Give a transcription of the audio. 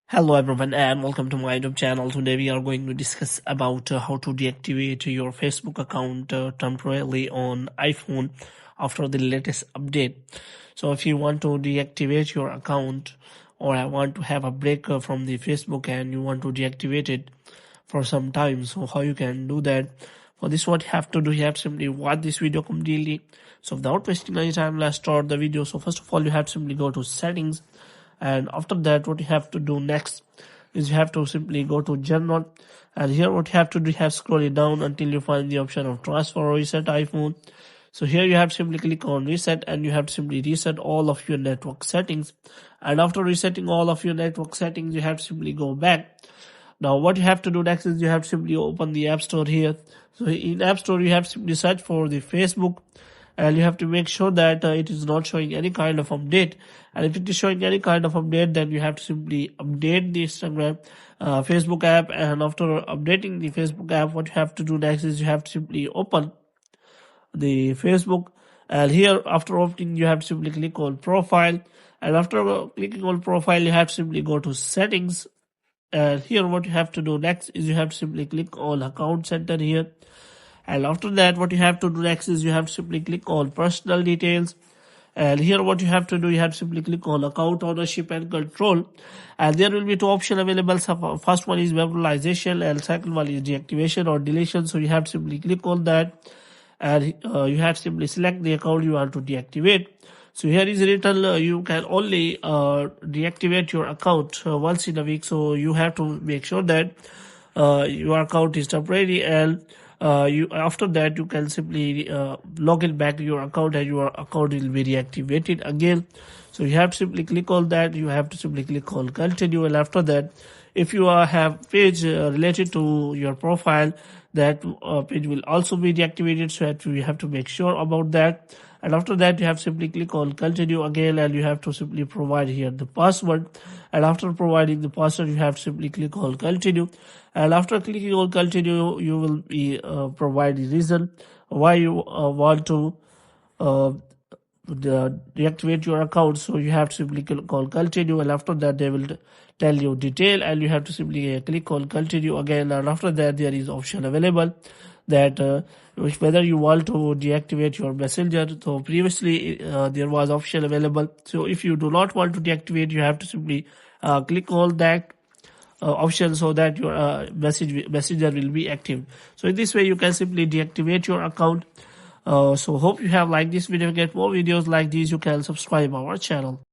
Hello everyone and welcome to my YouTube channel. Today we are going to discuss about how to deactivate your Facebook account temporarily on iPhone after the latest update. So if you want to deactivate your account or I want to have a break from the Facebook and you want to deactivate it for some time, so how you can do that? For this, what you have to do, you have to simply watch this video completely. So without wasting any time, let's start the video. So first of all, you have to simply go to settings, and after that what you have to do next is you have to simply go to general, and here what you have to do, you have to scroll it down until you find the option of transfer or reset iPhone. So here you have to simply click on reset, and you have to simply reset all of your network settings. And after resetting all of your network settings, you have to simply go back. Now what you have to do next is you have to simply open the App Store here. So in App Store you have to simply search for the Facebook, and you have to make sure that it is not showing any kind of update. And if it is showing any kind of update, then you have to simply update the Instagram Facebook app. And after updating the Facebook app, what you have to do next is you have to simply open the Facebook, and here after opening you have to simply click on profile, and after clicking on profile you have to simply go to settings. And here what you have to do next is you have to simply click on account center here. And after that what you have to do next is you have to simply click on personal details, and here what you have to do, you have to simply click on account ownership and control, and there will be two options available. So first one is verbalization and second one is deactivation or deletion. So you have to simply click on that, and you have to simply select the account you want to deactivate. So here is written you can only deactivate your account once in a week. So you have to make sure that your account is temporary, and you after that you can simply log in back to your account, and your account will be reactivated again. So you have to simply click on that. You have to simply click on continue, and after that if you have page related to your profile, that page will also be deactivated. So you have to make sure about that. And after that you have to simply click on continue again, and you have to simply provide here the password. And after providing the password you have to simply click on continue, and after clicking on continue you will be provide the reason why you want to deactivate your account. So you have to simply click on continue, and after that they will tell you detail, and you have to simply click on continue again. And after that there is option available that whether you want to deactivate your messenger. So previously there was option available. So if you do not want to deactivate, you have to simply click on that option so that your messenger will be active. So in this way you can simply deactivate your account. So hope you have liked this video. To get more videos like these, you can subscribe our channel.